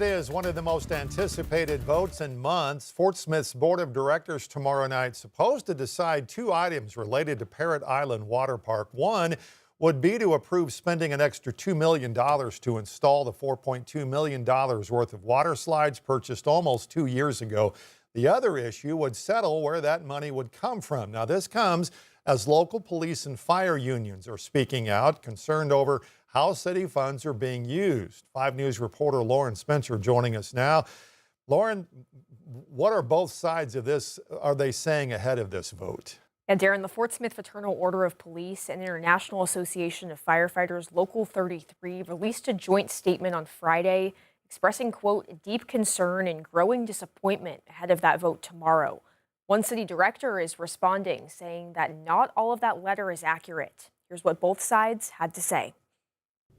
It is one of the most anticipated votes in months. Fort Smith's board of directors tomorrow night supposed to decide two items related to Parrot Island Water Park. One would be to approve spending an extra $2 million to install the $4.2 million worth of water slides purchased almost 2 years ago. The other issue would settle where that money would come from. Now, this comes as local police and fire unions are speaking out, concerned over how city funds are being used. 5 News reporter Lauren Spencer joining us now. Lauren, what are both sides of this, are they saying ahead of this vote? And Darren, the Fort Smith Fraternal Order of Police and International Association of Firefighters Local 33 released a joint statement on Friday expressing, quote, deep concern and growing disappointment ahead of that vote tomorrow. One city director is responding, saying that not all of that letter is accurate. Here's what both sides had to say.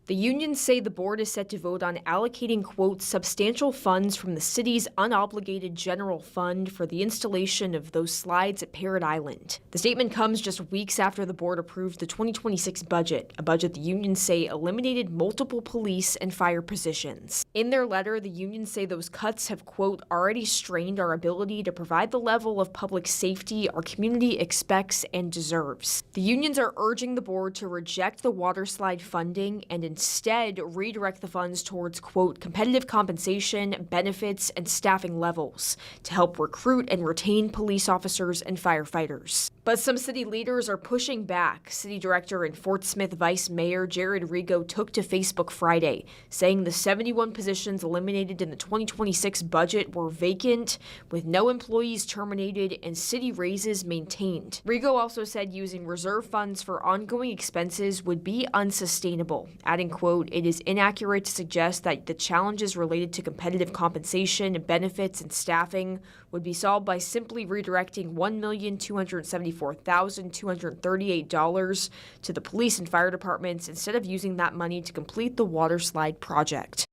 The unions say the board is set to vote on allocating, quote, substantial funds from the city's unobligated general fund for the installation of those slides at Parrot Island. The statement comes just weeks after the board approved the 2026 budget, a budget the unions say eliminated multiple police and fire positions. In their letter, the unions say those cuts have, quote, already strained our ability to provide the level of public safety our community expects and deserves. The unions are urging the board to reject the water slide funding and instead redirect the funds towards, quote, competitive compensation, benefits, and staffing levels to help recruit and retain police officers and firefighters. But some city leaders are pushing back. City Director and Fort Smith Vice Mayor Jared Rigo took to Facebook Friday, saying the 71 positions eliminated in the 2026 budget were vacant, with no employees terminated and city raises maintained. Rigo also said using reserve funds for ongoing expenses would be unsustainable, adding, quote, it is inaccurate to suggest that the challenges related to competitive compensation, benefits, and staffing would be solved by simply redirecting $1,274,238 to the police and fire departments instead of using that money to complete the water slide project.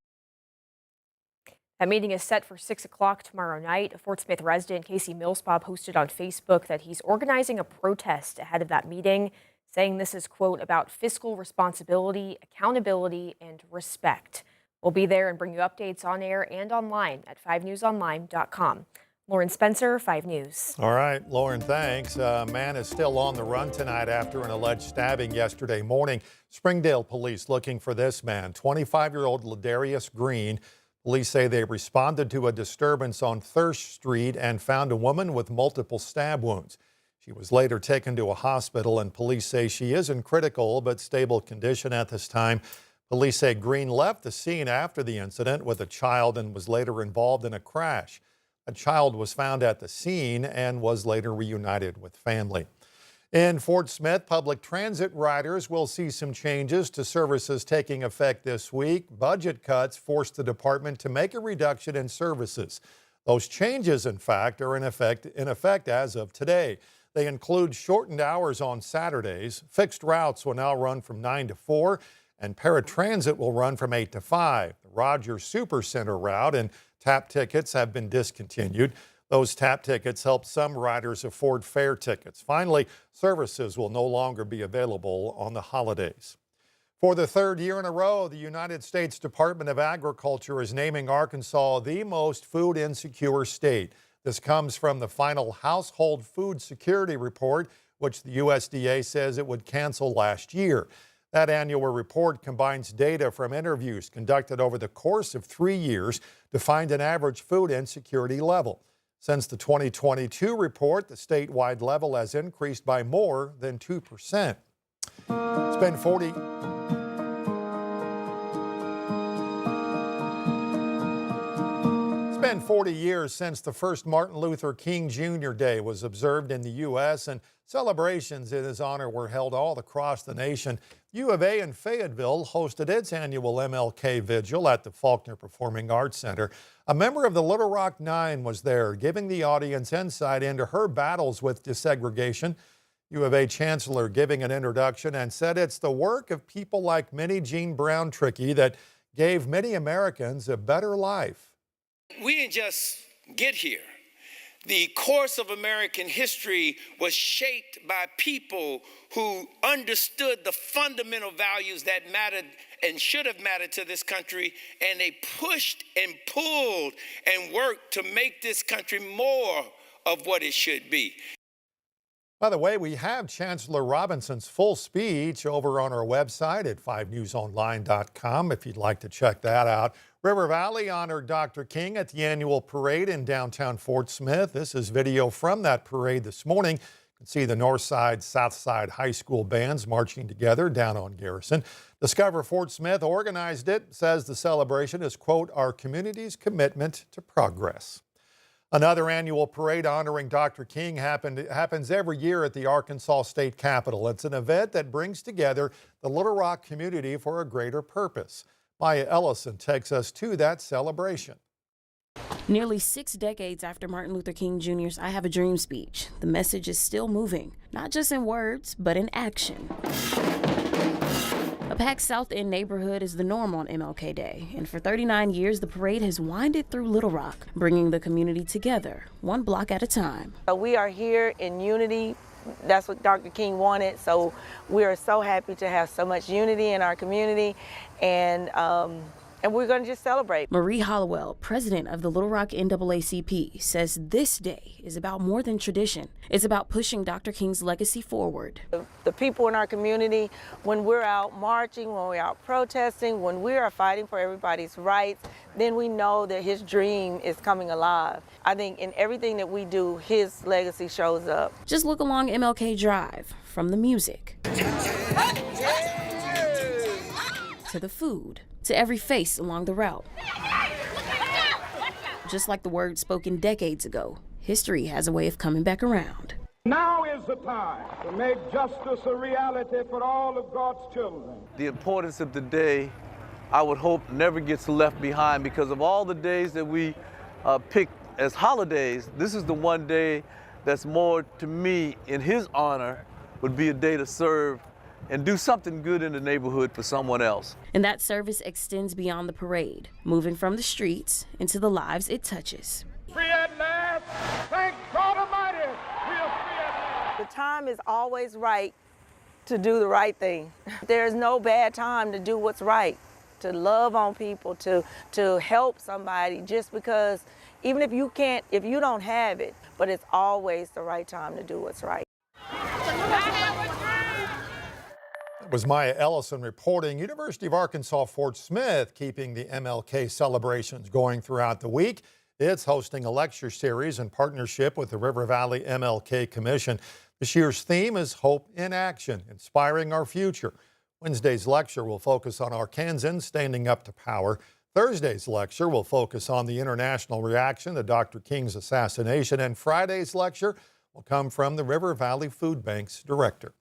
That meeting is set for 6 o'clock tomorrow night. A Fort Smith resident, Casey Millspaw, posted on Facebook that he's organizing a protest ahead of that meeting, saying this is, quote, about fiscal responsibility, accountability, and respect. We'll be there and bring you updates on air and online at 5newsonline.com. Lauren Spencer, 5 News. All right, Lauren, thanks. A man is still on the run tonight after an alleged stabbing yesterday morning. Springdale police looking for this man, 25-year-old Ladarius Green. Police say they responded to a disturbance on Thirst Street and found a woman with multiple stab wounds. She was later taken to a hospital, and police say she is in critical but stable condition at this time. Police say Green left the scene after the incident with a child and was later involved in a crash. A child was found at the scene and was later reunited with family. In Fort Smith, public transit riders will see some changes to services taking effect this week. Budget cuts forced the department to make a reduction in services. Those changes, in fact, are in effect as of today. They include shortened hours on Saturdays. Fixed routes will now run from 9 to 4, and paratransit will run from 8 to 5. The Rogers Supercenter route and TAP tickets have been discontinued. Those TAP tickets help some riders afford fare tickets. Finally, services will no longer be available on the holidays. For the third year in a row, the United States Department of Agriculture is naming Arkansas the most food insecure state. This comes from the final Household Food Security Report, which the USDA says it would cancel last year. That annual report combines data from interviews conducted over the course of 3 years to find an average food insecurity level. Since the 2022 report, the statewide level has increased by more than 2%. It's been 40 years since the first Martin Luther King Jr. Day was observed in the U.S., and celebrations in his honor were held all across the nation. U of A in Fayetteville hosted its annual MLK Vigil at the Faulkner Performing Arts Center. A member of the Little Rock Nine was there, giving the audience insight into her battles with desegregation. U of A Chancellor giving an introduction and said it's the work of people like Minnie Jean Brown Trickey that gave many Americans a better life. We didn't just get here. The course of American history was shaped by people who understood the fundamental values that mattered and should have mattered to this country, and they pushed and pulled and worked to make this country more of what it should be. By the way, we have Chancellor Robinson's full speech over on our website at 5newsonline.com if you'd like to check that out. River Valley honored Dr. King at the annual parade in downtown Fort Smith. This is video from that parade this morning. You can see the Northside, Southside High School bands marching together down on Garrison. Discover Fort Smith organized it, says the celebration is, quote, our community's commitment to progress. Another annual parade honoring Dr. King happens every year at the Arkansas State Capitol. It's an event that brings together the Little Rock community for a greater purpose. Maya Ellison takes us to that celebration. Nearly 6 decades after Martin Luther King Jr.'s I Have a Dream speech, the message is still moving, not just in words, but in action. A packed South End neighborhood is the norm on MLK Day, and for 39 years, the parade has winded through Little Rock, bringing the community together, one block at a time. We are here in unity. That's what Dr. King wanted, so we are so happy to have so much unity in our community, and we're going to just celebrate. Marie Hollowell, president of the Little Rock NAACP, says this day is about more than tradition. It's about pushing Dr. King's legacy forward. The people in our community, when we're out marching, when we're out protesting, when we are fighting for everybody's rights, then we know that his dream is coming alive. I think in everything that we do, his legacy shows up. Just look along MLK Drive, from the music to the food, to every face along the route. Just like the words spoken decades ago, history has a way of coming back around. Now is the time to make justice a reality for all of God's children. The importance of the day, I would hope, never gets left behind, because of all the days that we pick as holidays, this is the one day that's more to me in his honor would be a day to serve and do something good in the neighborhood for someone else. And that service extends beyond the parade, moving from the streets into the lives it touches. Free at last. Thank God Almighty. We are free at last. The time is always right to do the right thing. There's no bad time to do what's right, to love on people, to help somebody, just because even if you can't, if you don't have it, but it's always the right time to do what's right. That was Maya Ellison reporting. University of Arkansas Fort Smith keeping the MLK celebrations going throughout the week. It's hosting a lecture series in partnership with the River Valley MLK Commission. This year's theme is Hope in Action, Inspiring Our Future. Wednesday's lecture will focus on Arkansans standing up to power. Thursday's lecture will focus on the international reaction to Dr. King's assassination. And Friday's lecture will come from the River Valley Food Bank's director.